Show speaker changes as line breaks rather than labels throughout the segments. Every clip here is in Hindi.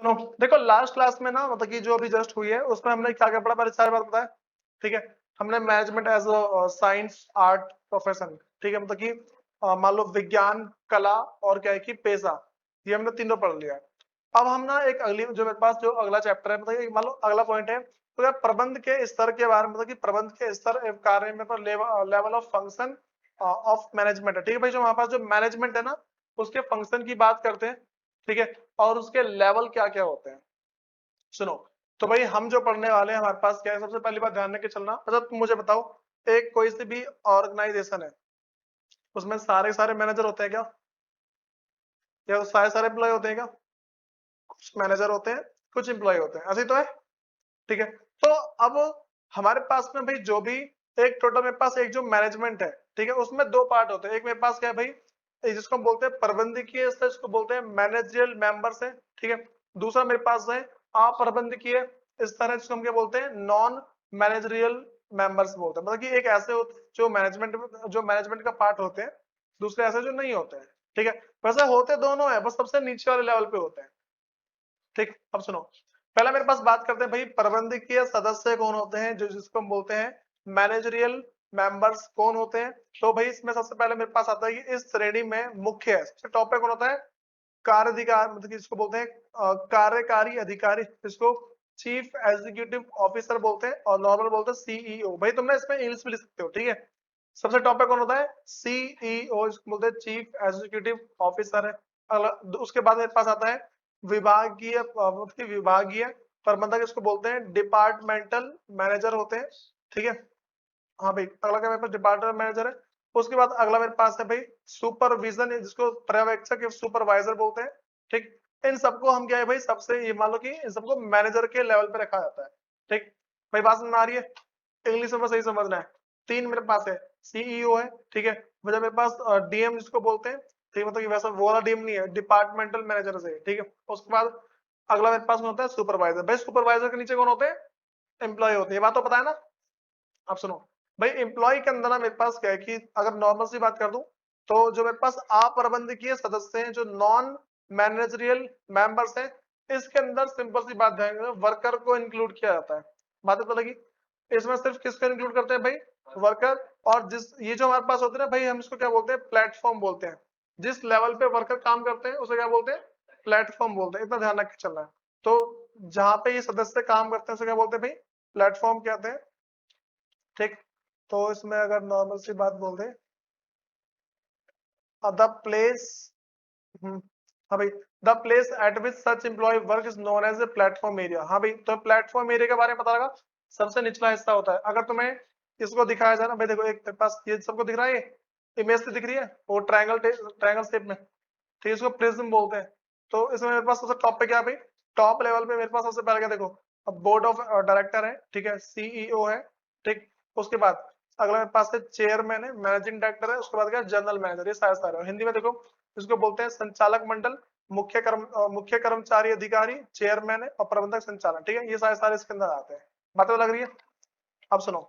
देखो लास्ट क्लास में ना मतलब कि जो अभी जस्ट हुई है उसमें हमने क्या क्या पढ़ा पहले सारी बात बताया। ठीक है, हमने management as a science art profession, ठीक है, मतलब कि मान लो विज्ञान कला और क्या है कि पेशा, ये हमने तीनों पढ़ लिया है। अब हम ना एक अगली जो मेरे पास जो अगला चैप्टर है मतलब मान लो अगला पॉइंट है तो क्या प्रबंध के स्तर के बारे में, मतलब कि प्रबंध के स्तर एवं कार्य में पर level of function of management है। ठीक है भाई, जो हमारे पास जो मैनेजमेंट है ना उसके फंक्शन की बात करते हैं। ठीक है, और उसके लेवल क्या क्या होते हैं सुनो। तो भाई हम जो पढ़ने वाले हैं हमारे पास क्या है, सबसे पहली बात ध्यान रख के चलना। अच्छा तुम मुझे बताओ, एक कोई सी भी ऑर्गेनाइजेशन है उसमें सारे सारे मैनेजर होते हैं क्या, या सारे सारे एम्प्लॉय होते हैं क्या? कुछ मैनेजर होते हैं कुछ एम्प्लॉय होते हैं, ऐसे ही तो है। ठीक है, तो अब हमारे पास में भाई जो भी एक टोटल मेरे पास एक जो मैनेजमेंट है, ठीक है, उसमें दो पार्ट होते हैं। एक मेरे पास क्या है भाई, एक जिसको हम बोलते हैं प्रबंधकीय स्तर, जिसको बोलते हैं मैनेजरियल मेंबर्स है। ठीक है, दूसरा मेरे पास है अप्रबंधकीय स्तर है, जिसको हम क्या बोलते हैं नॉन मैनेजरियल मेंबर्स बोलते हैं। मतलब कि एक ऐसे होते हैं जो मैनेजमेंट का पार्ट होते हैं, दूसरे ऐसे जो नहीं होते हैं। ठीक है, वैसे होते दोनों है, बस सबसे नीचे वाले लेवल पे होते हैं। ठीक, अब सुनो, पहले मेरे पास बात करते हैं भाई प्रबंधकीय सदस्य कौन होते हैं, जो जिसको हम बोलते हैं मैनेजरियल मेंबर्स कौन होते हैं। तो भाई इसमें सबसे पहले मेरे पास आता है कि इस श्रेणी में मुख्य है, सबसे टॉप पे कौन होता है, कार्याधिकार, मतलब कि इसको बोलते हैं कार्यकारी अधिकारी, इसको चीफ एग्जीक्यूटिव ऑफिसर बोलते हैं, और नॉर्मल बोलते हैं सीईओ। भाई तुमने इसमें इंग्लिश भी लिख सकते हो। ठीक है, सबसे टॉप पे कौन होता है, सीईओ, इसको बोलते हैं चीफ एग्जीक्यूटिव ऑफिसर है। उसके बाद मेरे पास आता है विभागीय मतलब विभागीय प्रबंधक, इसको बोलते हैं डिपार्टमेंटल मैनेजर होते हैं। ठीक है, हाँ भाई अगला क्या मेरे पास डिपार्टमेंट मैनेजर है। उसके बाद अगला मेरे पास है भाई सुपरविजन, जिसको पर्यवेक्षक या सुपरवाइजर बोलते हैं। ठीक, इन सबको हम क्या है भाई, सबसे ये मान लो कि इन सबको मैनेजर के लेवल पे रखा जाता है। ठीक भाई, बात समझ में आ रही है, इंग्लिश में सही समझना है। तीन मेरे पास है, सीईओ है, ठीक है, मतलब मेरे पास डीएम जिसको बोलते हैं। ठीक है, मतलब कि वैसा वो वाला डीएम नहीं है, डिपार्टमेंटल मैनेजर से। ठीक है, उसके बाद अगला मेरे पास में होता है सुपरवाइजर। भाई सुपरवाइजर के नीचे कौन होते हैं, एम्प्लॉय होते हैं, ये बात तो पता है ना। आप सुनो भाई, एम्प्लॉय के अंदर ना मेरे पास क्या है कि अगर नॉर्मल सी बात कर दूं तो जो मेरे पास अप्रबंधकीय सदस्य हैं, जो नॉन मैनेजरियल मेंबर्स हैं, इसके अंदर सिंपल सी बात ध्यान रखना, वर्कर को इंक्लूड किया जाता है। बात तो लगी, इसमें सिर्फ किसको इंक्लूड करते हैं भाई, वर्कर। और जिस ये जो हमारे पास होते हैं ना भाई, हम इसको क्या बोलते हैं, प्लेटफॉर्म बोलते हैं। जिस लेवल पे वर्कर काम करते हैं उसे क्या बोलते हैं, प्लेटफॉर्म बोलते हैं। इतना ध्यान रख के चलना है। तो जहां पे ये सदस्य काम करते हैं उसे क्या बोलते हैं भाई, प्लेटफॉर्म कहते हैं। ठीक, तो इसमें अगर नॉर्मल सी बात बोल दे, द प्लेस, हाँ भाई, the place at which such employ work is known as a platform area. हाँ भाई, तो प्लेटफॉर्म एरिया के बारे में पता लगा, सबसे निचला हिस्सा होता है। अगर तुम्हें इसको दिखाया जाए ना भाई, देखो एक तेरे पास ये सबको दिख रहा है, ये इमेज से दिख रही है वो ट्रायंगल शेप में। ठीक है, इसको प्रिज्म बोलते हैं। तो इसमें मेरे पास सबसे टॉप पे क्या है भाई, टॉप लेवल पे मेरे पास सबसे पहले क्या, देखो अब बोर्ड ऑफ डायरेक्टर है, ठीक है, सीईओ है। ठीक, उसके बाद अगला मेरे पास है चेयरमैन है, मैनेजिंग डायरेक्टर है, उसके बाद क्या जनरल मैनेजर, ये सारे सारे हिंदी में देखो इसको बोलते हैं संचालक मंडल, मुख्य कर्मचारी अधिकारी, चेयरमैन है और प्रबंधक संचालन। ठीक है, ये सारे सारे इसके अंदर आते हैं। बात तो लग रही है। अब सुनो,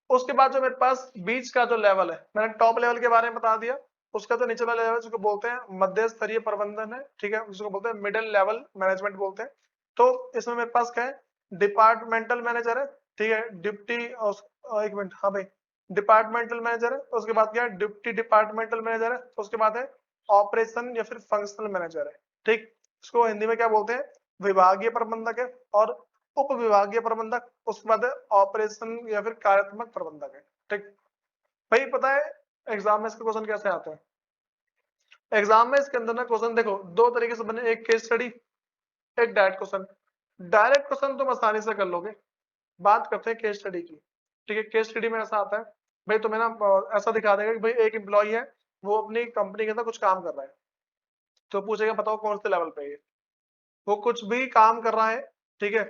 उसके बाद जो मेरे पास बीच का जो लेवल है, मैंने टॉप लेवल के बारे में बता दिया। उसका जो नीचे वाला लेवल जिसको बोलते हैं मध्य स्तरीय प्रबंधन है, ठीक है, जिसको बोलते हैं मिडिल लेवल मैनेजमेंट बोलते हैं। तो इसमें मेरे पास क्या है, डिपार्टमेंटल मैनेजर है, ठीक है, डिप्टी, एक मिनट, हाँ भाई, डिपार्टमेंटल मैनेजर है, उसके बाद क्या है डिप्टी डिपार्टमेंटल मैनेजर है, उसके बाद है ऑपरेशन या फिर फंक्शनल मैनेजर है। ठीक, इसको हिंदी में क्या बोलते हैं, विभागीय प्रबंधक है, और उप विभागीय प्रबंधक, उसके बाद ऑपरेशन या फिर कार्यात्मक प्रबंधक है। ठीक भाई, पता है एग्जाम में इसके क्वेश्चन कैसे आते हैं, एग्जाम में इसके अंदर ना क्वेश्चन देखो दो तरीके से बने, एक केस स्टडी, एक डायरेक्ट क्वेश्चन। डायरेक्ट क्वेश्चन तुम आसानी से कर लोगे, बात करते हैं केस स्टडी की। ठीक है, केस स्टडी में ऐसा आता है भाई, तुम्हें ना ऐसा दिखा देगा कि भाई एक एम्प्लॉय है, वो अपनी कंपनी के अंदर कुछ काम कर रहा है, तो पूछेगा बताओ कौन से लेवल पे है ये। वो कुछ भी काम कर रहा है, ठीक है,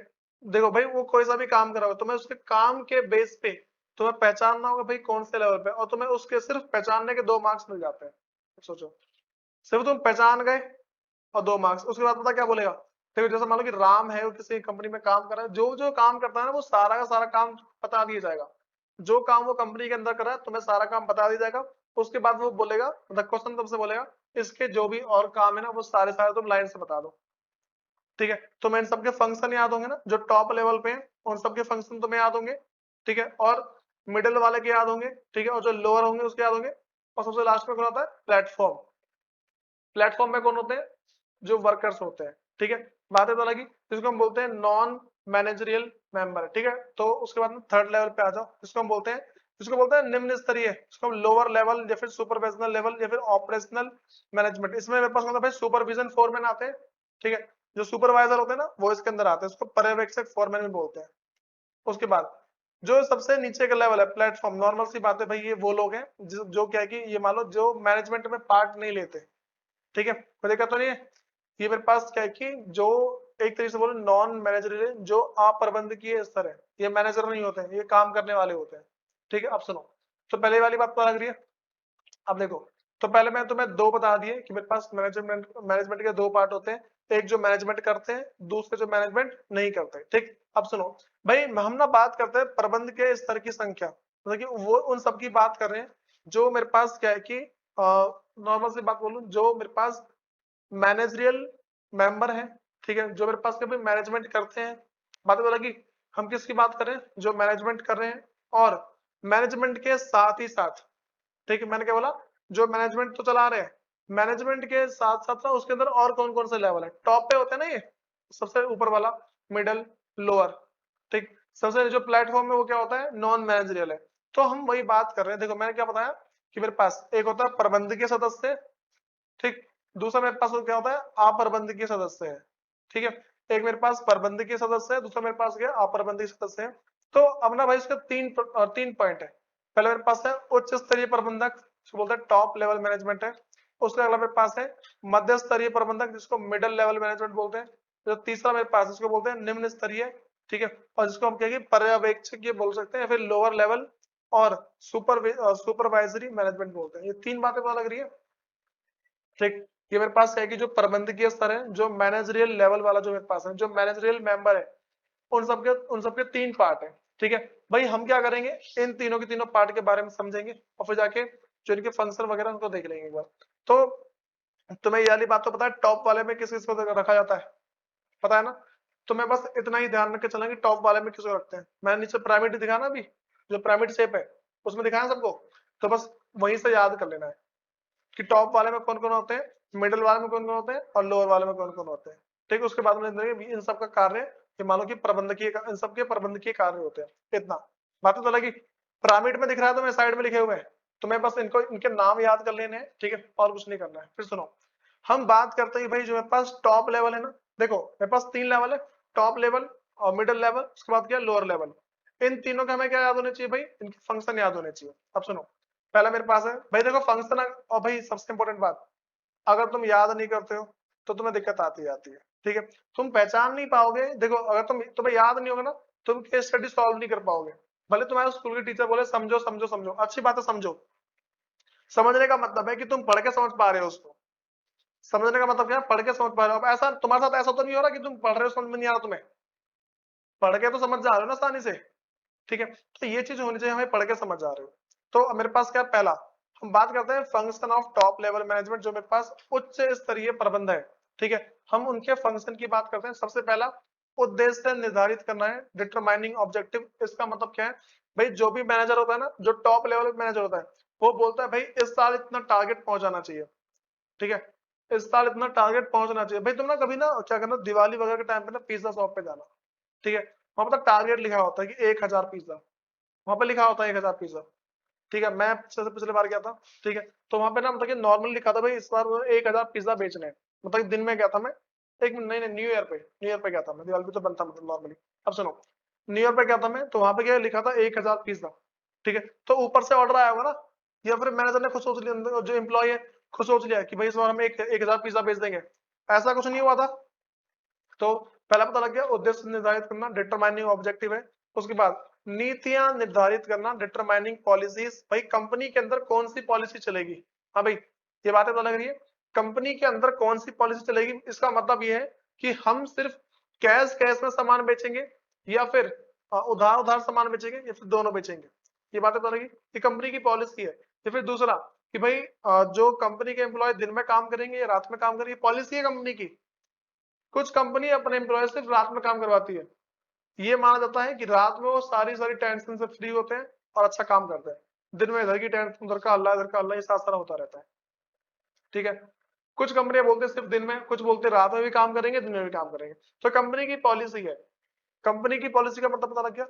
देखो भाई वो कोई सा भी काम कर रहा हो, तुम्हें उसके काम के बेस पे तुम्हें पहचानना होगा भाई कौन से लेवल पे, और तुम्हें उसके सिर्फ पहचानने के 2 मार्क्स मिल जाते हैं। सोचो, सिर्फ तुम पहचान गए और 2 मार्क्स, उसके बाद पता क्या बोलेगा, देखो जैसे मान लो कि राम है, वो किसी कंपनी में काम कर रहा है, जो जो काम करता है ना वो सारा का सारा काम बता दिया जाएगा। जो काम वो कंपनी के अंदर कर रहा है तुम्हें सारा काम बता दिया जाएगा। उसके बाद वो बोलेगा, मतलब क्वेश्चन तुमसे बोलेगा इसके जो भी और काम है ना वो सारे सारे तुम लाइन से बता दो। ठीक है। तो मैं इन सबके फंक्शन याद होंगे ना, जो टॉप लेवल पे हैं उन सबके फंक्शन तुम्हें याद होंगे, ठीक है, और मिडिल वाले के याद होंगे, ठीक है, और जो लोअर होंगे उसके याद होंगे, और सबसे लास्ट में कौन होता है, प्लेटफॉर्म। प्लेटफॉर्म में कौन होते हैं, जो वर्कर्स होते हैं, ठीक है। बात है तो लगी, जिसको हम बोलते हैं नॉन मैनेजरियल मेंबर, ठीक है। तो उसके बाद में थर्ड लेवल पे आ जाओ, जिसको बोलते हैं निम्न स्तरीय, जिसको हम लोअर लेवल या फिर सुपरविजनल लेवल या फिर ऑपरेशनल मैनेजमेंट। इसमें मेरे पास मतलब भाई सुपरविजन फोरमैन आते हैं, ठीक है, जो सुपरवाइजर होते हैं ना वो इसके अंदर आते हैं, उसको पर्यवेक्षक फोरमैन भी बोलते हैं। उसके बाद जो सबसे नीचे का लेवल है प्लेटफॉर्म, नॉर्मल सी बात है भाई, ये वो लोग हैं जो क्या है कि ये मान लो जो मैनेजमेंट में पार्ट नहीं लेते, ठीक है, कोई दिक्कत तो नहीं है। ये मेरे पास क्या है कि जो एक तरीके से बोलो नॉन मैनेजरियल, जो अप्रबंधकीय स्तर है, ये मैनेजर नहीं होते हैं, ये काम करने वाले होते हैं, ठीक है। अब सुनो, तो पहले वाली बात तो लग रही है। अब देखो, तो पहले मैं तुम्हें दो बता दिए कि मेरे पास मैनेजमेंट मैनेजमेंट के दो पार्ट होते हैं, एक जो मैनेजमेंट करते हैं, दूसरे जो मैनेजमेंट नहीं करते, ठीक। अब सुनो भाई, हम ना बात करते हैं प्रबंध के स्तर की संख्या, मतलब कि वो उन सब की बात कर रहे हैं जो मेरे पास क्या है कि नॉर्मल सी बात बोलूं, जो मेरे पास मैनेजरियल मेंबर है, ठीक है, जो मेरे पास कभी मैनेजमेंट करते हैं। बात तो लगी, हम किसकी बात कर रहे हैं, जो मैनेजमेंट कर रहे हैं, और मैनेजमेंट के साथ ही साथ, ठीक है, मैंने क्या बोला, जो मैनेजमेंट तो चला रहे हैं, मैनेजमेंट के साथ साथ ना उसके अंदर और कौन कौन से लेवल है, टॉप पे होते हैं ना ये, सबसे ऊपर वाला, मिडल, लोअर, ठीक। सबसे जो प्लेटफॉर्म में वो क्या होता है, नॉन मैनेजरियल है। तो हम वही बात कर रहे हैं, देखो मैंने क्या बताया कि मेरे पास एक होता है प्रबंधकीय सदस्य, ठीक, दूसरा मेरे पास क्या होता है, अप्रबंधकीय सदस्य है, ठीक है। एक मेरे पास प्रबंधकीय सदस्य है, दूसरा मेरे पास क्या अप्रबंधकीय सदस्य है। तो अब ना भाई इसके तीन पॉइंट है। पहले मेरे पास है उच्च स्तरीय प्रबंधक, जिसको बोलते हैं टॉप लेवल मैनेजमेंट है। उसके अगला मेरे पास है मध्य स्तरीय प्रबंधक, जिसको मिडिल लेवल मैनेजमेंट बोलते हैं। जो तीसरा मेरे पास इसको बोलते हैं निम्न स्तरीय, ठीक है, और जिसको हम कहेंगे पर्यवेक्षक ये बोल सकते हैं, या फिर लोअर लेवल, और सुपरवाइजरी मैनेजमेंट बोलते हैं। ये तीन बातें पता लग रही है, ठीक। ये मेरे पास है कि जो प्रबंधकीय स्तर है, जो मैनेजरियल लेवल वाला जो मेरे पास है, जो मैनेजरियल मेंबर है, उन सबके तीन पार्ट है, ठीक है। भाई हम क्या करेंगे, इन तीनों के तीनों पार्ट के बारे में समझेंगे, और फिर जाके जो इनके फंक्शन वगैरह उनको देख लेंगे एक बार। तो तुम्हें ये वाली बात तो पता है, टॉप वाले में किस किस को रखा जाता है, पता है ना। तो मैं बस इतना ही ध्यान रख के चलेंगे, टॉप वाले में किसको रखते हैं। मैंने नीचे पिरामिड दिखा ना अभी, जो पिरामिड शेप है उसमें दिखाया सबको, तो बस वहीं से याद कर लेना है कि टॉप वाले में कौन कौन होते हैं, मिडिल वाले में कौन कौन होते हैं, और लोअर वाले में कौन कौन होते हैं, ठीक है। उसके बाद में इन सब का कार्य, कि मान लो कि प्रबंधकीय इन सबके प्रबंधकीय कार्य होते हैं, इतना बातें तो लगी। पिरामिड में दिख रहा है तो मैं साइड में लिखे हुए हैं, तो मैं बस इनको इनके नाम याद कर लेने हैं, ठीक है, और कुछ नहीं करना है। फिर सुनो, हम बात करते हैं भाई, जो मेरे पास टॉप लेवल है ना, देखो मेरे पास तीन लेवल है, टॉप लेवल और मिडिल लेवल, उसके बाद क्या लोअर लेवल। इन तीनों का हमें क्या याद होने चाहिए भाई, इनके फंक्शन याद होने चाहिए। अब सुनो, पहला मेरे पास है भाई, देखो फंक्शन, और भाई सबसे इंपॉर्टेंट बात, अगर तुम याद नहीं करते हो तो तुम्हें दिक्कत आती आती है, ठीक है। तुम पहचान नहीं पाओगे, देखो अगर तुम्हें याद नहीं होगा ना, तुम केस स्टडी सॉल्व नहीं कर पाओगे। भले तुम्हारे स्कूल के टीचर बोले समझो समझो समझो, अच्छी बात है समझो, समझने का मतलब है कि तुम पढ़ के समझ पा रहे हो उसको। समझने का मतलब क्या है, पढ़ के समझ पा रहे हो। अब ऐसा तुम्हारे साथ ऐसा तो नहीं हो रहा कि तुम पढ़ रहे हो समझ में नहीं आ रहा तुम्हें, पढ़ के तो समझ जा रहे हो ना आसानी से, ठीक है। तो ये चीज होनी चाहिए, हमें पढ़ के समझ जा रहे हो। तो मेरे पास क्या है, पहला हम बात करते हैं function of top level management, जो मेरे पास उच्च स्तरीय प्रबंध है, ठीक है। हम उनके फंक्शन की बात करते हैं। सबसे पहला उद्देश्य निर्धारित करना है, डिटरमाइनिंग ऑब्जेक्टिव। इसका मतलब क्या है भाई, जो भी मैनेजर होता है ना, जो टॉप लेवल मैनेजर होता है, वो बोलता है भाई इस साल इतना टारगेट पहुंचाना चाहिए, ठीक है, इस साल इतना टारगेट पहुंचना चाहिए। भाई तुम ना कभी ना क्या करना, दिवाली वगैरह के टाइम पे ना पिज्जा शॉप पे जाना, ठीक है, वहां पर टारगेट लिखा होता है कि 1000 पिज्जा, वहां पे लिखा होता है 1000 पिज्जा, ठीक है। मैं पिछले बार गया था, ठीक है, तो वहां पे ना मतलब नॉर्मल लिखा था भाई इस बार 1000 पिज्जा बेचने हैं। मतलब दिन में गया था मैं, एक नहीं नहीं न्यू ईयर पे गया था मैं, दिवाली पे तो बनता मतलब नॉर्मली। अब सुनो, न्यू ईयर पे गया था मैं, तो वहां पे क्या लिखा था 1000 पिज्जा, ठीक है। तो ऊपर से ऑर्डर आया होगा ना, या फिर मैनेजर ने खुद सोच लिया, जो एम्प्लॉय है खुद सोच लिया कि भाई इस बार हम 1000 पिज्जा बेच देंगे, ऐसा कुछ नहीं हुआ था। तो पहला पता लग गया, उद्देश्य निर्धारित करना, डिटरमाइनिंग ऑब्जेक्टिव है। उसके बाद नीतियां निर्धारित करना, डिटरमाइनिंग पॉलिसीज, भाई कंपनी के अंदर कौन सी पॉलिसी चलेगी। हाँ भाई, ये बातें पता लग रही है, कंपनी के अंदर कौन सी पॉलिसी चलेगी। इसका मतलब ये है कि हम सिर्फ कैश कैश में सामान बेचेंगे, या फिर उधार उधार सामान बेचेंगे, या फिर दोनों बेचेंगे। ये बातें पता लगी, ये कंपनी की पॉलिसी है। या फिर दूसरा कि भाई जो कंपनी के एम्प्लॉय दिन में काम करेंगे या रात में काम करेंगे, पॉलिसी है कंपनी की। कुछ कंपनी अपने एम्प्लॉय सिर्फ रात में काम करवाती है, ये माना जाता है कि रात में वो सारी टेंशन से फ्री होते हैं और अच्छा काम करते हैं, दिन में इधर की टेंशन, उधर का हल्ला, इधर का हल्ला, ये साथ सारा होता रहता है। ठीक है, कुछ कंपनियां बोलते हैं सिर्फ दिन में, कुछ बोलते हैं रात में भी काम करेंगे, दिन में भी काम करेंगे। तो कंपनी की पॉलिसी है, कंपनी की पॉलिसी का मतलब पता लग गया।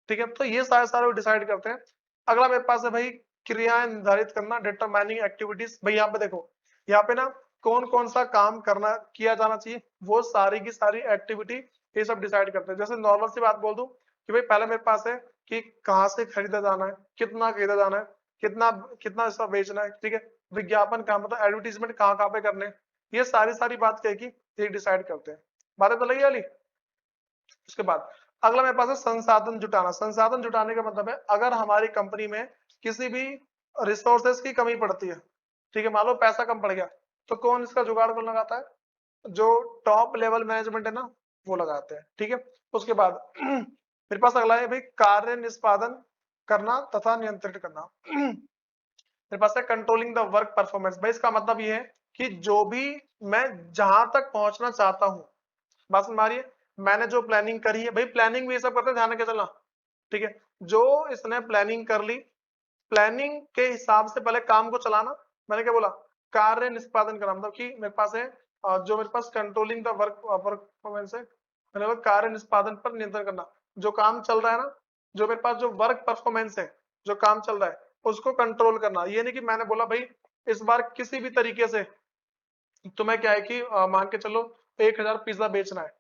ठीक है, तो ये सारे डिसाइड करते हैं। अगला मेरे पास है भाई क्रियाएं निर्धारित करना, डिटरमाइनिंग एक्टिविटीज। भाई यहाँ पे देखो, यहाँ पे ना कौन कौन सा काम करना किया जाना चाहिए, वो सारी की सारी एक्टिविटी ये सब डिसाइड करते हैं। जैसे नॉर्मल सी बात बोल दूं कि भाई पहले मेरे पास है कि कहाँ से खरीदा जाना है, कितना खरीदा जाना है, कितना कितना इसका बेचना है। ठीक है, विज्ञापन कहाँ, मतलब एडवर्टीजमेंट कहाँ कहाँ पे करने हैं, ये सारी बात क्या है कि ये डिसाइड करते हैं। बातें तो लगी वाली। उसके बाद अगला मेरे पास है संसाधन जुटाना। संसाधन जुटाने का मतलब है अगर हमारी कंपनी में किसी भी रिसोर्सेज की कमी पड़ती है, ठीक है, मान लो पैसा कम पड़ गया, तो कौन इसका जुगाड़ कौन लगाता है? जो टॉप लेवल मैनेजमेंट है ना, वो लगाते हैं। ठीक है, उसके बाद मेरे पास अगला है भाई कार्य निष्पादन करना तथा नियंत्रित करना। मेरे पास है कंट्रोलिंग द वर्क परफॉर्मेंस। भाई इसका मतलब ये है कि जो भी मैं जहां तक पहुंचना चाहता हूं, बात समझ में आ रही है, मैंने जो प्लानिंग करी है, भाई प्लानिंग भी ये सब करते हैं, ध्यान रखे चलना। ठीक है, जो इसने प्लानिंग कर ली, प्लानिंग के हिसाब से पहले काम को चलाना। मैंने क्या बोला? कार्य निष्पादन करना, मतलब कि मेरे पास है जो मेरे पास कंट्रोलिंग द वर्क परफॉर्मेंस है, मतलब कार्य निष्पादन पर नियंत्रण करना। जो काम चल रहा है ना, जो मेरे पास जो वर्क परफॉर्मेंस है, जो काम चल रहा है उसको कंट्रोल करना। ये नहीं कि मैंने बोला भाई इस बार किसी भी तरीके से तुम्हें क्या है कि मान के चलो 1000 पिज्जा बेचना है।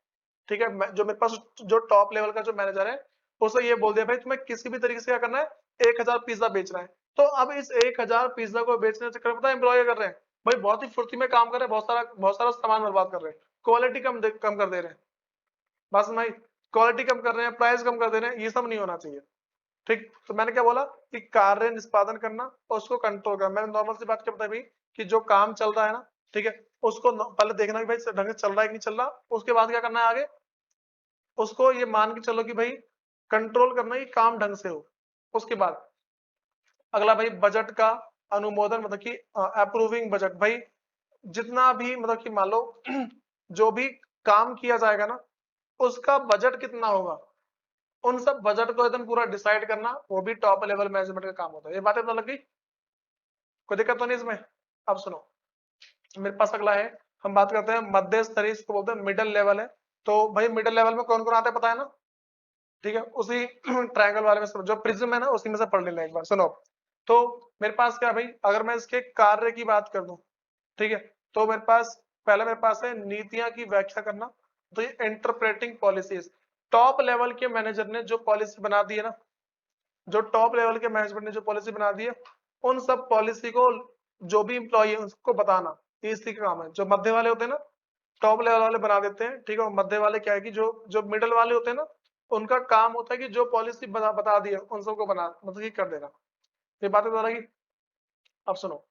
ठीक है, जो मेरे पास जो टॉप लेवल का जो मैनेजर है, उसे ये बोल दिया भाई तुम्हें किसी भी तरीके से क्या करना है, 1000 पिज्जा बेचना है। तो अब इस 1000 पिज्जा को बेचने के चक्कर में पता है एम्प्लॉय कर रहे हैं, भाई बहुत ही फुर्ती में काम कर रहे हैं, बहुत सारा सामान बर्बाद कर रहे हैं, क्वालिटी कम कर दे रहे हैं। बस भाई क्वालिटी कम कर रहे हैं, प्राइस कम कर दे रहे हैं, ये सब नहीं होना चाहिए। ठीक, तो मैंने क्या बोला कि कार्य निष्पादन करना और उसको कंट्रोल करना। मैंने नॉर्मल सी बात क्या बताई भाई कि जो काम चल रहा है ना, ठीक है, उसको पहले देखना कि भाई ढंग से चल रहा है कि नहीं चल रहा, उसके बाद क्या करना है आगे, उसको ये मान के चलो कि भाई कंट्रोल करना कि काम ढंग से हो। उसके बाद अगला भाई बजट का अनुमोदन, मतलब कि अप्रूविंग बजट। भाई जितना भी मतलब कि मान लो जो भी काम किया जाएगा ना, उसका बजट कितना होगा, उन सब बजट को एकदम पूरा डिसाइड करना, वो भी टॉप लेवल मैनेजमेंट का काम होता है। ये बातें तो लग गई, कोई दिक्कत तो नहीं इसमें। अब सुनो, मेरे पास अगला है, हम बात करते हैं मध्य स्तरीय, इसको बोलते हैं मिडिल लेवल है। तो भाई मिडिल लेवल में कौन कौन आता है पता है ना? ठीक है, उसी ट्रायंगल वाले में जो प्रिज्म है ना, उसी में से पढ़ लेना एक बार। सुनो, तो मेरे पास क्या है भाई, अगर मैं इसके कार्य की बात कर दूं, ठीक है, तो मेरे पास पहले मेरे पास है नीतियां की व्याख्या करना। तो ये इंटरप्रेटिंग पॉलिसीज, टॉप लेवल के मैनेजर ने जो पॉलिसी बना दी है ना, जो टॉप लेवल के मैनेजमेंट ने जो पॉलिसी बना दी है, उन सब पॉलिसी को जो भी इंप्लॉय है उसको बताना, ये इसी का काम है। जो मध्य वाले होते हैं ना, टॉप लेवल वाले बना देते हैं, ठीक है, और मध्य वाले क्या है कि जो जो मिडल वाले होते हैं ना, उनका काम होता है कि जो पॉलिसी बता दी है उन सबको बना, मतलब कि कर देना। ये बातें तो रहेगी। अब सुनो,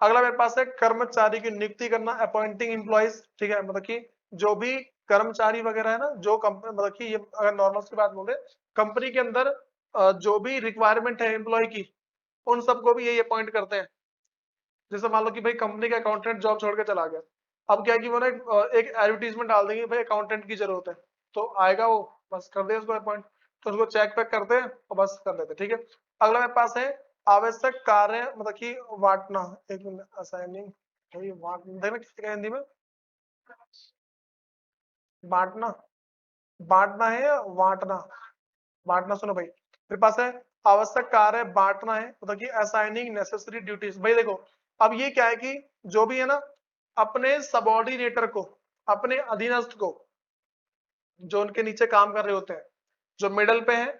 अगला मेरे पास है कर्मचारी की नियुक्ति करना, अपॉइंटिंग एम्प्लॉइज। ठीक है, मतलब कि जो भी कर्मचारी वगैरह है ना, जो कंपनी, मतलब कि ये अगर नॉर्मल की बात बोले, कंपनी के अंदर जो भी रिक्वायरमेंट है एम्प्लॉय की, उन सबको भी यही अपॉइंट करते हैं। जैसे मान लो कि भाई कंपनी का अकाउंटेंट जॉब छोड़ के चला गया, अब क्या है कि वो ना एक एडवर्टीजमेंट डाल देंगे भाई अकाउंटेंट की जरूरत है, तो आएगा वो, बस कर दे उसको अपॉइंट, तो उसको चेक पैक करते हैं और बस कर देते। ठीक है, अगला मेरे पास है आवश्यक कार्य, मतलब कि बांटना। एक मिनट, असाइनिंग, देखना क्या हिंदी में, बांटना, बांटना है या बांटना, बांटना। सुनो भाई, मेरे पास है आवश्यक कार्य बांटना है, मतलब कि असाइनिंग नेसेसरी ड्यूटीज। भाई देखो, अब ये क्या है कि जो भी है ना, अपने सबॉर्डिनेटर को, अपने अधीनस्थ को, जो उनके नीचे काम कर रहे होते हैं, जो मिडल पे है,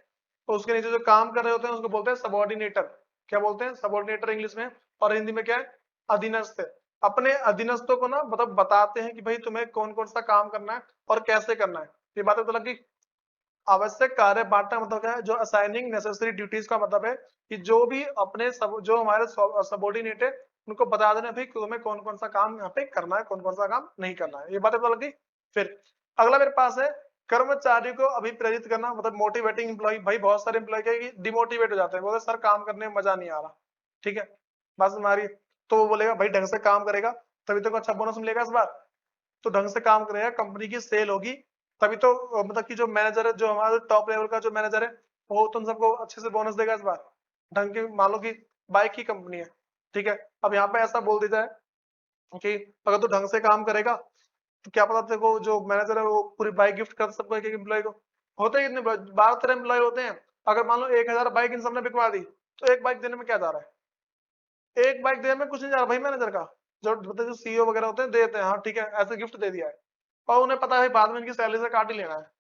तो उसके नीचे जो काम कर रहे होते हैं उसको बोलते हैं सबॉर्डिनेटर। क्या बोलते हैं? सबॉर्डिनेटर इंग्लिश में, और हिंदी में क्या है? अधीनस्थ। अपने अधीनस्थों को ना मतलब बताते हैं कि भाई तुम्हें कौन कौन सा काम करना है और कैसे करना है। ये बातें तो लगी। आवश्यक कार्य बांटना मतलब क्या है? जो असाइनिंग नेसेसरी ड्यूटीज का मतलब है कि जो भी अपने जो हमारे सबॉर्डिनेट है, उनको बता देना भाई तुम्हें कौन कौन सा काम यहाँ पे करना है, कौन कौन सा काम नहीं करना है। ये बातें तो लगी। फिर अगला मेरे पास है कर्मचारी को अभिप्रेरित करना, मतलब मोटिवेटिंग एम्प्लॉय। भाई बहुत सारे एम्प्लॉय क्या है कि डिमोटिवेट हो जाते हैं, बोलते सर काम करने में मजा नहीं आ रहा। ठीक है, बस हमारी, तो वो बोलेगा भाई ढंग से काम करेगा तभी तो अच्छा बोनस मिलेगा इस बार। तो ढंग से काम करेगा, कंपनी की सेल होगी, तभी तो मतलब कि जो मैनेजर है, जो हमारा टॉप लेवल का जो मैनेजर है, वो तुम सबको अच्छे से बोनस देगा इस बार। ढंग की मान लो कि बाइक की कंपनी है, ठीक है, अब यहाँ पे ऐसा बोल दिया जाए कि अगर तू ढंग से काम करेगा तो क्या पता तेरे को जो मैनेजर है वो पूरी बाइक गिफ्ट कर सबको, एक एम्प्लॉय को। होते ही कितने 12-13 एम्प्लॉय होते हैं, अगर मान लो 1000 बाइक इन सबने बिकवा दी, तो एक बाइक देने में क्या जा रहा है, एक बाइक देने में कुछ नहीं जा रहा भाई मैनेजर का। जो मतलब जो सीईओ वगैरह होते हैं देते हैं, हाँ ठीक है ऐसे गिफ्ट दे दिया है, और उन्हें पता है बाद में इनकी सैलरी से काट ही लेना है।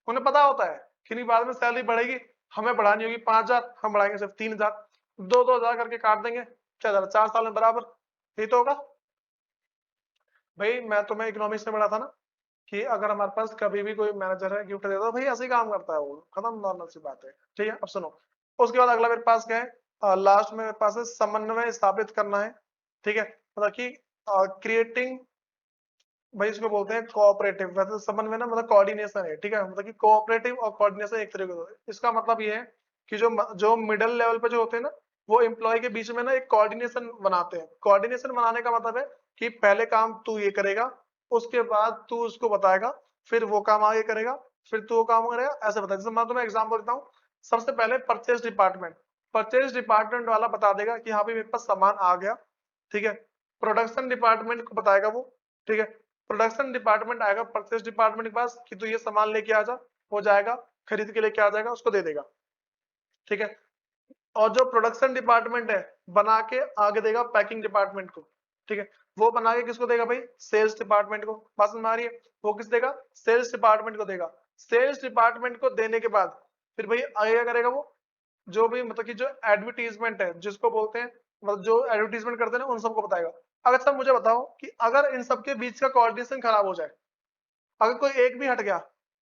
उन्हें पता होता है कि नहीं बाद में सैलरी बढ़ेगी, हमें बढ़ानी होगी 5000, हम बढ़ाएंगे सिर्फ 3000, 2-2 हजार करके काट देंगे, क्या जा रहा है 4 साल में बराबर, यही तो होगा। भाई मैं तुम्हें इकोनॉमिक्स में पढ़ा था ना कि अगर हमारे पास कभी भी कोई मैनेजर है गिफ्ट देता है, भाई ऐसे ही काम करता है वो, खत्म, नॉर्मल सी बात है, ठीक है। अब सुनो, उसके बाद अगला मेरे पास क्या है, लास्ट में मेरे पास है समन्वय स्थापित करना है, ठीक है, मतलब कि क्रिएटिंग, भाई इसको बोलते हैं कोऑपरेटिव, वैसे समन्वय ना मतलब कोऑर्डिनेशन है, ठीक है, मतलब कि कोऑपरेटिव और कोऑर्डिनेशन एक तरीके से। इसका मतलब ये है कि जो मिडिल लेवल पे जो होते हैं ना, वो एम्प्लॉय के बीच में ना एक कोऑर्डिनेशन बनाते हैं। कोऑर्डिनेशन बनाने का मतलब है कि पहले काम तू ये करेगा, उसके बाद तू उसको बताएगा, फिर वो काम आगे करेगा, फिर तू वो काम करेगा, ऐसे बताया। जैसे मैं तुम्हें एग्जाम्पल देता हूँ, सबसे पहले परचेज डिपार्टमेंट वाला बता देगा कि हाँ भाई मेरे पास सामान आ गया, ठीक है, प्रोडक्शन डिपार्टमेंट को बताएगा वो, ठीक है, प्रोडक्शन डिपार्टमेंट आएगा परचेज डिपार्टमेंट के पास कि तू ये सामान लेके आ जा, हो जाएगा, खरीद के लेके आ जाएगा, उसको दे देगा, ठीक है। और जो प्रोडक्शन डिपार्टमेंट है बना के आगे देगा पैकिंग डिपार्टमेंट को, ठीक है, वो बना के किसको देगा भाई, सेल्स डिपार्टमेंट को। बात समझ में आ रही है, वो किस देगा, सेल्स डिपार्टमेंट को देगा। सेल्स डिपार्टमेंट को देने के बाद फिर भाई आगे क्या करेगा वो, जो भी मतलब कि जो एडवर्टीजमेंट है जिसको बोलते हैं, मतलब जो एडवर्टीजमेंट करते हैं ना, उन सबको बताएगा। अगर सब मुझे बताओ कि अगर इन सबके बीच का कोऑर्डिनेशन खराब हो जाए, अगर कोई एक भी हट गया,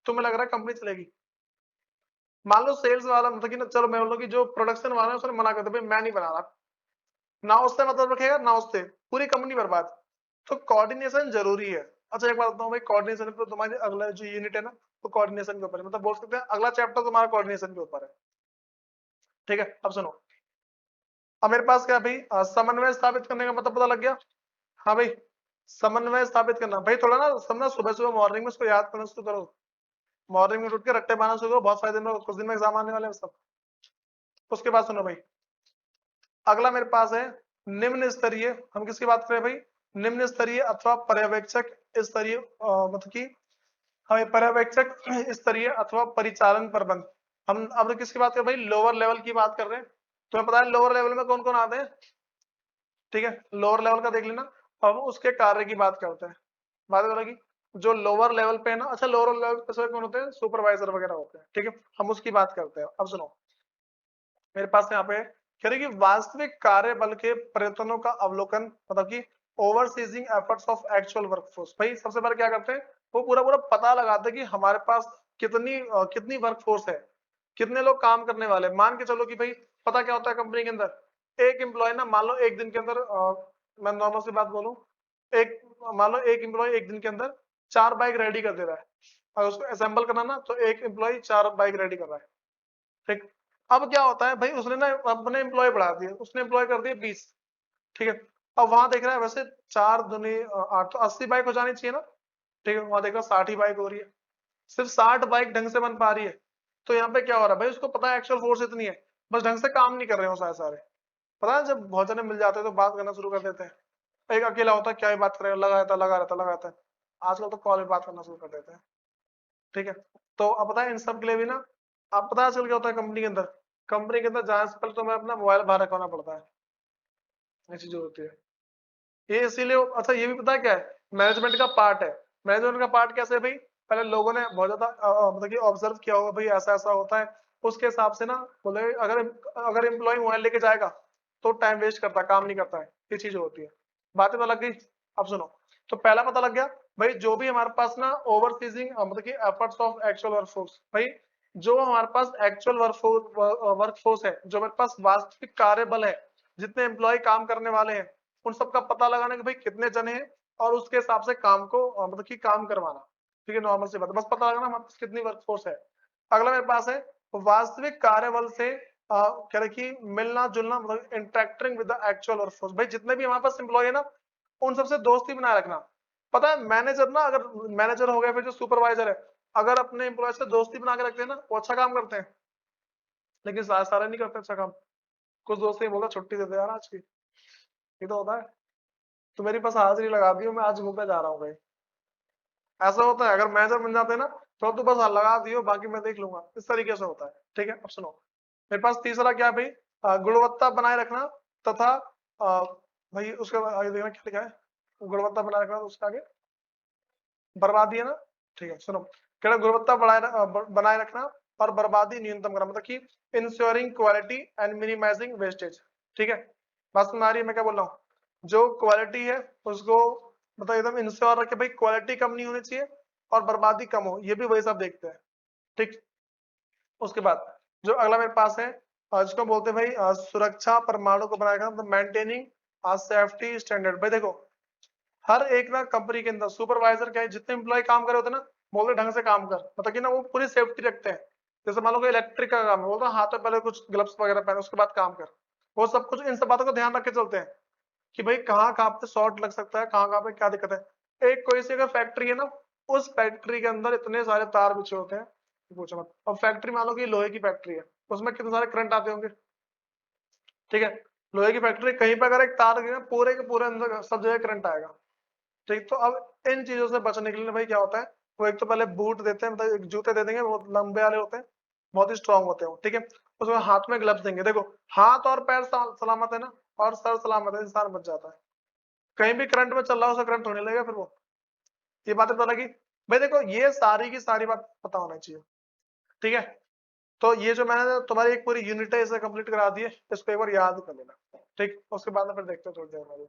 तो मुझे लग रहा है कंपनी चलेगी। मान लो सेल्स वाला मतलब कि ना, चलो मैं बोल रहा कि जो प्रोडक्शन वाला है उसने मना कर दिया भाई मैं नहीं बना रहा, ना उससे मतलब रखेगा ना उससे, पूरी कंपनी बर्बाद। तो कोऑर्डिनेशन जरूरी है। अच्छा एक बात बताऊं भाई, कोऑर्डिनेशन पे तुम्हारे अगला जो यूनिट है ना, तो कोऑर्डिनेशन के ऊपर है, मतलब बोल सकते हैं अगला चैप्टर तुम्हारा कोऑर्डिनेशन के ऊपर है, ठीक है। अब सुनो, अब मेरे पास क्या है भाई, समन्वय स्थापित करने का मतलब पता लग गया। हाँ भाई, समन्वय स्थापित करना भाई, थोड़ा ना समझना, सुबह सुबह मॉर्निंग में उसको याद करना शुरू करो, मॉर्निंग में उठ के रट्टे मारना शुरू करो, बहुत फायदे में, कुछ दिन में एग्जाम आने वाले हैं सब। उसके बाद सुनो भाई, अगला मेरे पास है निम्न स्तरीय, हम किसकी बात करें भाई, निम्न स्तरीय अथवा पर्यवेक्षक स्तरीय, मतलब कि हमें पर्यवेक्षक स्तरीय अथवा परिचालन प्रबंध। हम अब किसकी बात कर रहे हैं भाई, लोअर लेवल की बात कर रहे हैं। तुम्हें पता है लोअर लेवल में कौन कौन आते हैं, ठीक है, लोअर लेवल का देख लेना। अब उसके कार्य की बात करते हैं, बात करोगी जो लोअर लेवल पे है ना। अच्छा लोअर लेवल पे कौन होते हैं, सुपरवाइजर वगैरह होते हैं, ठीक है, हम उसकी बात करते हैं। अब सुनो, मेरे पास यहाँ पे कह रही कि वास्तविक कार्य बल के प्रयत्नों का अवलोकन, मतलब कि ओवरसीजिंग एफर्ट्स ऑफ एक्चुअल वर्कफोर्स। भाई सबसे पहले क्या करते हैं, वो पूरा पूरा पता लगाते हैं कि हमारे पास कितनी वर्कफोर्स है, कितने लोग काम करने वाले हैं। मान के चलो कि भाई पता क्या होता है कंपनी के अंदर, एक एम्प्लॉय ना मान लो एक दिन के अंदर, मैं नॉर्मल सी बात बोलूं, एक मान लो एक एम्प्लॉय एक दिन के अंदर 4 बाइक रेडी कर दे रहा है, अगर उसको असेंबल करना ना, तो एक एम्प्लॉय 4 बाइक रेडी कर रहा है, ठीक। अब क्या होता है भाई, उसने ना अपने एम्प्लॉय बढ़ा दिए, उसने एम्प्लॉय कर दिए 20, ठीक है। अब वहां देख रहा है वैसे 4 दूनी 8, तो 80 बाइक हो जानी चाहिए ना, ठीक है, वहां देख रहा है 60 ही बाइक हो रही है, सिर्फ 60 बाइक ढंग से बन पा रही है। तो यहाँ पे क्या हो रहा है भाई, उसको पता है एक्चुअल फोर्स इतनी है, बस ढंग से काम नहीं कर रहे हो सारे सारे। पता है जब बहुत जने मिल जाते हैं तो बात करना शुरू कर देते हैं, एक अकेला होता है क्या ही बात करेगा, लगा रहता है। आजकल तो कॉल पे बात करना शुरू कर देते हैं, ठीक है। तो अब पता है इन सब के लिए भी ना, अब पता है आजकल क्या होता है कंपनी के अंदर जाने से पहले तो मैं अपना मोबाइल बाहर रखवाना पड़ता है, ये चीज होती है। ये इसीलिए, अच्छा ये भी पता है क्या है, मैनेजमेंट का पार्ट है। मैनेजमेंट का पार्ट कैसे है भाई, पहले लोगों ने बहुत ज्यादा मतलब कि ऑब्जर्व किया होगा भाई ऐसा ऐसा होता है, उसके हिसाब से ना बोले अगर अगर एम्प्लॉय मोबाइल लेके जाएगा तो टाइम वेस्ट करता है, काम नहीं करता है, ये चीज होती है। बातें तो लग गई। अब सुनो, तो पहला पता लग गया भाई, जो भी हमारे पास ना ओवरसीजिंग मतलब कि एफर्ट्स ऑफ एक्चुअल वर्कफोर्स, भाई जो हमारे पास एक्चुअल वर्कफोर्स है, जो हमारे पास वास्तविक कार्य बल है, जितने एम्प्लॉय काम करने वाले हैं, उन सबका पता लगाना कि भाई कितने जने हैं, और उसके हिसाब से काम को मतलब कि काम करवाना, ठीक है, नॉर्मल सी बात है, बस पता लगाना हमारे पास कितनी वर्कफोर्स है। अगला मेरे पास है वास्तविक कार्यबल से क्या है कि मिलना जुलना, मतलब interacting with the actual workforce. भाई जितने भी हमारे पास एम्प्लॉय है ना, उन सबसे दोस्ती बनाए रखना, पता है मैनेजर ना, अगर मैनेजर हो गया फिर जो सुपरवाइजर है, अगर अपने एम्प्लॉय से दोस्ती बना के रखते हैं ना, वो अच्छा काम करते हैं। लेकिन सारे नहीं करते अच्छा काम। कुछ दोस्त ही बोला छुट्टी दे दे यार आज की, ये तो होता है। तो मेरी पास हाजिरी लगा दी, मैं आज घूमने जा रहा हूँ भाई। ऐसा होता है, अगर मैनेजर बन जाते हैं ना, तो बस लगा दियो, बाकी मैं देख लूंगा, इस तरीके से होता है। ठीक है, अब सुनो, मेरे पास तीसरा क्या है भाई, गुणवत्ता बनाए रखना तथा भाई उसके आगे देखना क्या लिखा है, गुणवत्ता बनाए रखना, तो उसके आगे बर्बादी है ना। ठीक है सुनो, क्या गुणवत्ता बनाए रखना और बर्बादी न्यूनतम करना, मतलब कि ensuring quality and minimising wastage. ठीक है, बात समझ आ रही है मैं क्या बोल रहा हूँ? जो क्वालिटी है उसको मतलब एकदम इंश्योर रखे भाई, क्वालिटी कम नहीं होनी चाहिए और बर्बादी कम हो, ये भी वही सब देखते हैं। ठीक, उसके बाद जो अगला मेरे पास है, जिसको बोलते हैं भाई सुरक्षा परमाणु को बनाए रखना, मेंटेनिंग सेफ्टी स्टैंडर्ड। भाई देखो, हर एक ना कंपनी के अंदर सुपरवाइजर क्या है, जितने एम्प्लॉय काम कर रहे होते हैं ना, बोलते ढंग से काम कर, मतलब कि ना वो पूरी सेफ्टी रखते हैं। जैसे मान लो कि इलेक्ट्रिक का काम है, बोलते हैं हाथ में पहले कुछ ग्लव्स वगैरह पहने उसके बाद काम कर। वो सब कुछ इन सब बातों को ध्यान रख के चलते हैं कि भाई कहाँ कहाँ पे शॉर्ट लग सकता है, कहाँ कहाँ पे क्या दिक्कत है। एक कोई सी अगर फैक्ट्री है ना, उस फैक्ट्री के अंदर इतने सारे तार बिछे होते हैं, पूछो मत। और फैक्ट्री मान लो कि लोहे की फैक्ट्री है, उसमें कितने सारे करंट आते होंगे। ठीक है, लोहे की फैक्ट्री, कहीं पर अगर एक तार गिरे, पूरे के पूरे अंदर सब जगह करंट आएगा। ठीक, तो अब इन चीजों से बचने के लिए भाई क्या होता है, वो एक तो पहले बूट देते हैं, मतलब एक जूते दे देंगे, बहुत लंबे वाले होते हैं, बहुत ही स्ट्रांग होते हैं। ठीक है, उसमें हाथ में ग्लव्स देंगे। देखो, हाथ और पैर सलामत है ना, और सर सलामत है, इंसान बच जाता है। कहीं भी करंट में चल रहा हो, उसे करंट होने लगेगा फिर वो। ये बातें पता लगी भाई? देखो, ये सारी की सारी बात पता होना चाहिए। ठीक है, तो ये जो मैंने तुम्हारी एक पूरी यूनिट है, इसे कंप्लीट करा दी है, इसको एक बार याद कर लेना। ठीक, उसके बाद में फिर देखते हैं थोड़ी देर में।